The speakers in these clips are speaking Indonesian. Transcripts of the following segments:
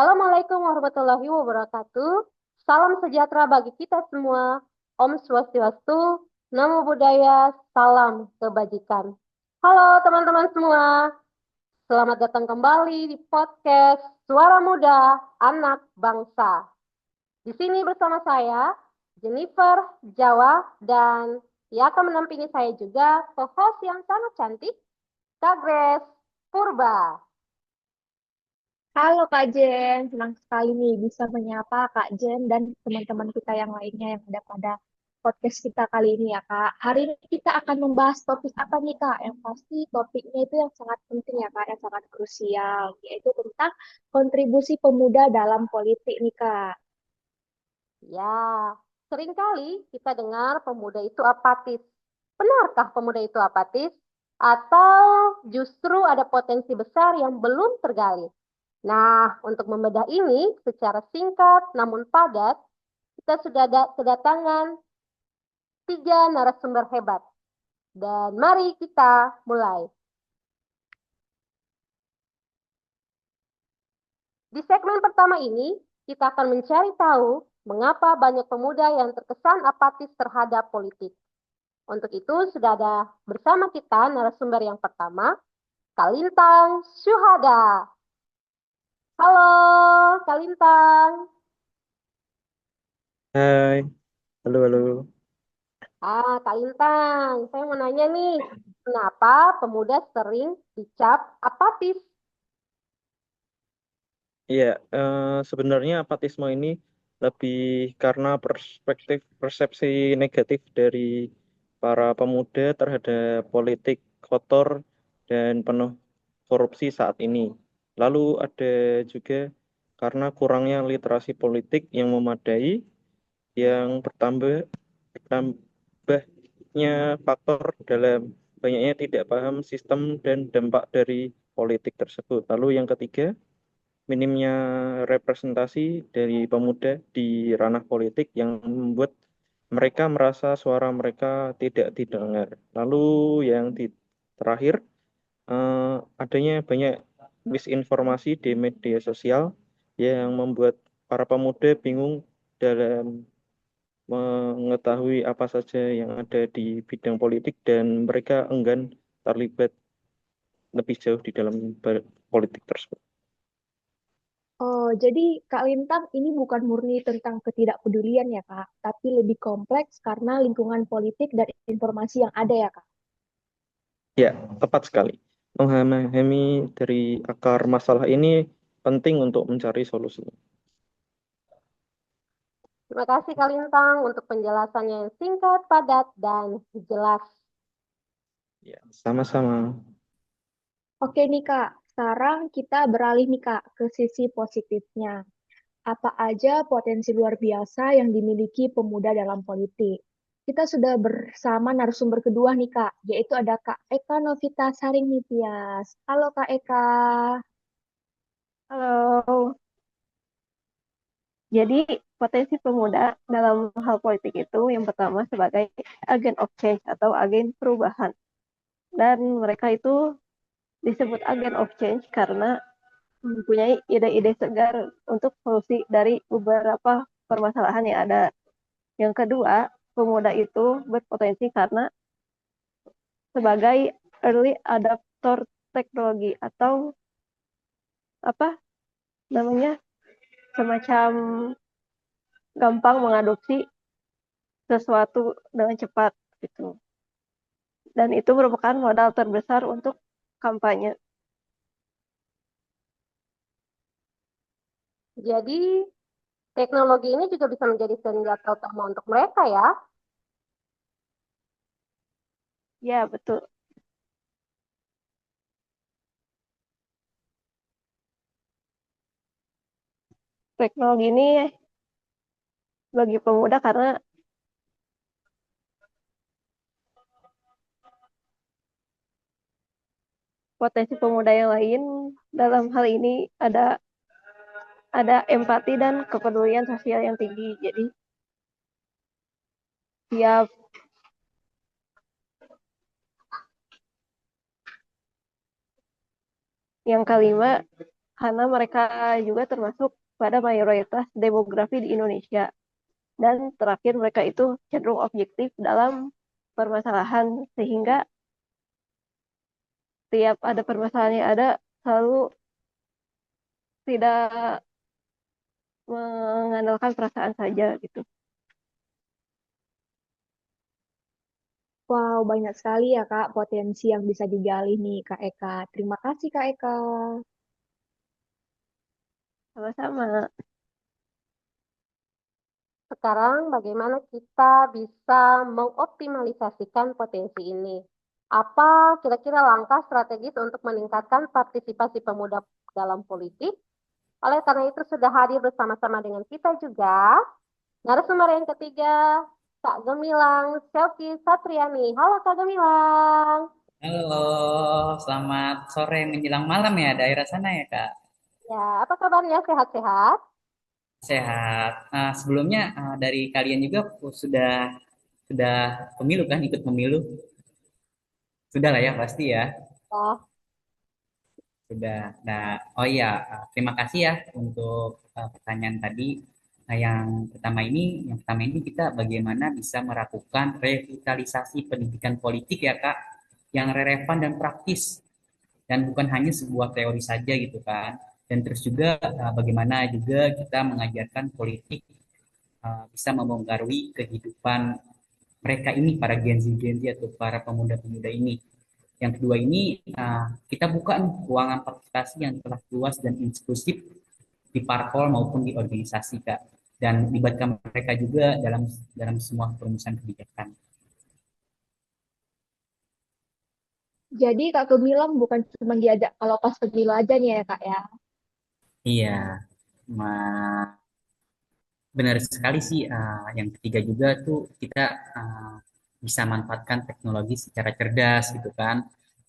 Assalamualaikum warahmatullahi wabarakatuh. Salam sejahtera bagi kita semua. Om Swastiastu, Namo Buddhaya, salam kebajikan. Halo teman-teman semua, selamat datang kembali di podcast Suara Muda Anak Bangsa. Di sini bersama saya, Jennifer Jawa, dan yang akan menampingi saya juga co-host yang sangat cantik, Kak Grace Purba. Halo Kak Jen, senang sekali nih bisa menyapa Kak Jen dan teman-teman kita yang lainnya yang ada pada podcast kita kali ini ya Kak. Hari ini kita akan membahas topik apa nih Kak? Yang pasti topiknya itu yang sangat penting ya Kak, yang sangat krusial, yaitu tentang kontribusi pemuda dalam politik nih Kak. Ya, seringkali kita dengar pemuda itu apatis. Benarkah pemuda itu apatis? Atau justru ada potensi besar yang belum tergali? Nah, untuk membedah ini secara singkat namun padat, kita sudah kedatangan tiga narasumber hebat. Dan mari kita mulai. Di segmen pertama ini, kita akan mencari tahu mengapa banyak pemuda yang terkesan apatis terhadap politik. Untuk itu, sudah ada bersama kita narasumber yang pertama, Kalintang Syuhada. Halo, Kalintang. Hai, halo, halo. Kalintang, saya mau nanya nih, kenapa pemuda sering dicap apatis? Iya, sebenarnya apatisme ini lebih karena perspektif persepsi negatif dari para pemuda terhadap politik kotor dan penuh korupsi saat ini. Lalu ada juga karena kurangnya literasi politik yang memadai, yang bertambahnya faktor dalam banyaknya tidak paham sistem dan dampak dari politik tersebut. Lalu yang ketiga, minimnya representasi dari pemuda di ranah politik yang membuat mereka merasa suara mereka tidak didengar. Lalu yang terakhir, adanya banyak misinformasi di media sosial yang membuat para pemuda bingung dalam mengetahui apa saja yang ada di bidang politik dan mereka enggan terlibat lebih jauh di dalam politik tersebut. Oh, jadi Kak Lintang ini bukan murni tentang ketidakpedulian ya Kak, tapi lebih kompleks karena lingkungan politik dan informasi yang ada ya Kak. Ya, tepat sekali. Memahami dari akar masalah ini penting untuk mencari solusi. Terima kasih Kalintang untuk penjelasannya yang singkat, padat, dan jelas. Ya, sama-sama. Oke nih Kak, sekarang kita beralih nih Kak ke sisi positifnya. Apa aja potensi luar biasa yang dimiliki pemuda dalam politik? Kita sudah bersama narasumber kedua nih Kak, yaitu ada Kak Eka Novita Saring Nitias. Halo Kak Eka. Halo, jadi potensi pemuda dalam hal politik itu yang pertama sebagai agen of change atau agen perubahan. Dan mereka itu disebut agen of change karena mempunyai ide-ide segar untuk solusi dari beberapa permasalahan yang ada. Yang kedua, pemuda itu berpotensi karena sebagai early adopter teknologi atau apa namanya semacam gampang mengadopsi sesuatu dengan cepat gitu. Dan itu merupakan modal terbesar untuk kampanye. Jadi, teknologi ini juga bisa menjadi senjata utama untuk mereka ya. Ya, betul. Teknologi ini bagi pemuda karena potensi pemuda yang lain dalam hal ini ada empati dan kepedulian sosial yang tinggi. Jadi, tiap yang kelima karena mereka juga termasuk pada mayoritas demografi di Indonesia. Dan terakhir mereka itu cenderung objektif dalam permasalahan sehingga tiap ada permasalahan yang ada selalu tidak mengandalkan perasaan saja gitu. Wow, banyak sekali ya Kak potensi yang bisa digali nih Kak Eka. Terima kasih Kak Eka. Sama-sama. Sekarang bagaimana kita bisa mengoptimalisasikan potensi ini? Apa kira-kira langkah strategis untuk meningkatkan partisipasi pemuda dalam politik? Oleh karena itu sudah hadir bersama-sama dengan kita juga narasumber yang ketiga, Kak Gemilang Selvi Satriani. Halo Kak Gemilang. Halo, selamat sore menjelang malam ya daerah sana ya Kak. Ya, apa kabarnya? Sehat-sehat? Sehat. Sebelumnya dari kalian juga sudah pemilu kan ikut pemilu? Sudah lah ya pasti ya. Ya, Sudah. Nah, oh iya, terima kasih ya untuk pertanyaan tadi. Nah, yang pertama ini kita bagaimana bisa melakukan revitalisasi pendidikan politik ya Kak, yang relevan dan praktis dan bukan hanya sebuah teori saja gitu kan. Dan terus juga bagaimana juga kita mengajarkan politik bisa mempengaruhi kehidupan mereka ini, para Gen Z atau para pemuda-pemuda ini. Yang kedua ini kita buka nih ruangan partisipasi yang telah luas dan inklusif di parpol maupun di organisasi Kak. Dan libatkan mereka juga dalam dalam semua perumusan kebijakan. Jadi Kak Gemilang bukan cuma diajak kalau pas pemilu aja nih ya Kak ya. Iya, benar sekali sih. Yang ketiga juga tuh kita uh, bisa manfaatkan teknologi secara cerdas gitu kan.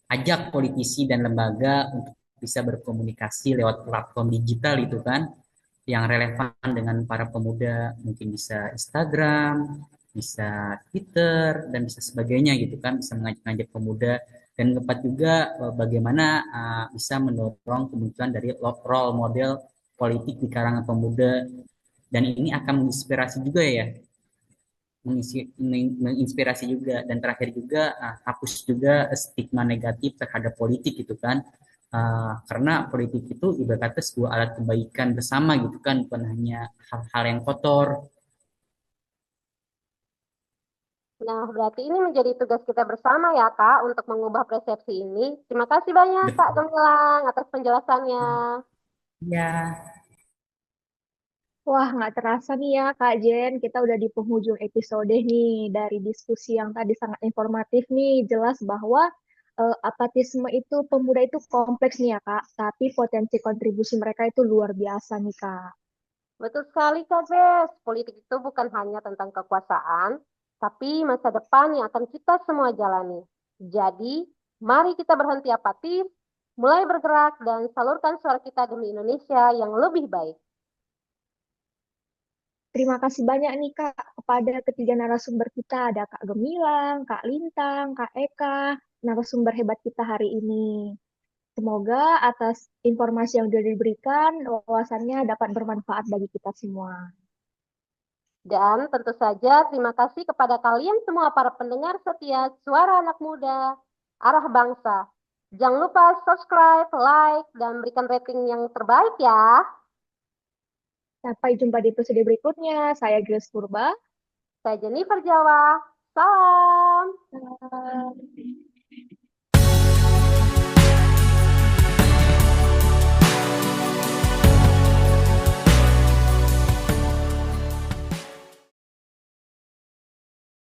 Ajak politisi dan lembaga untuk bisa berkomunikasi lewat platform digital itu kan, yang relevan dengan para pemuda. Mungkin bisa Instagram, bisa Twitter, dan bisa sebagainya gitu kan. Bisa mengajak-ngajak pemuda. Dan keempat juga bagaimana bisa mendorong kemunculan dari role model politik di kalangan pemuda, dan ini akan menginspirasi juga ya, menginspirasi juga. Dan terakhir juga hapus juga stigma negatif terhadap politik gitu kan. Karena politik itu ibaratnya sebuah alat kebaikan bersama gitu kan, bukan hanya hal-hal yang kotor. nah berarti ini menjadi tugas kita bersama ya Kak untuk mengubah persepsi ini. Terima kasih banyak Kak Betul Gemilang atas penjelasannya. ya. Wah, nggak terasa nih ya, Kak Jen. Kita udah di penghujung episode nih. Dari diskusi yang tadi sangat informatif nih, jelas bahwa apatisme itu, pemuda itu kompleks nih ya, Kak. Tapi potensi kontribusi mereka itu luar biasa nih, Kak. Betul sekali Kak Bes, politik itu bukan hanya tentang kekuasaan, tapi masa depan yang akan kita semua jalani. Jadi, mari kita berhenti apatis, mulai bergerak dan salurkan suara kita demi Indonesia yang lebih baik. Terima kasih banyak nih, Kak, kepada ketiga narasumber kita. Ada Kak Gemilang, Kak Lintang, Kak Eka, narasumber hebat kita hari ini. Semoga atas informasi yang sudah diberikan, wawasannya dapat bermanfaat bagi kita semua. Dan tentu saja terima kasih kepada kalian semua para pendengar setia Suara Anak Muda, Arah Bangsa. Jangan lupa subscribe, like, dan berikan rating yang terbaik ya. Sampai jumpa di episode berikutnya. Saya Grace Purba. Saya Jennifer Jawa. Salam. Salam.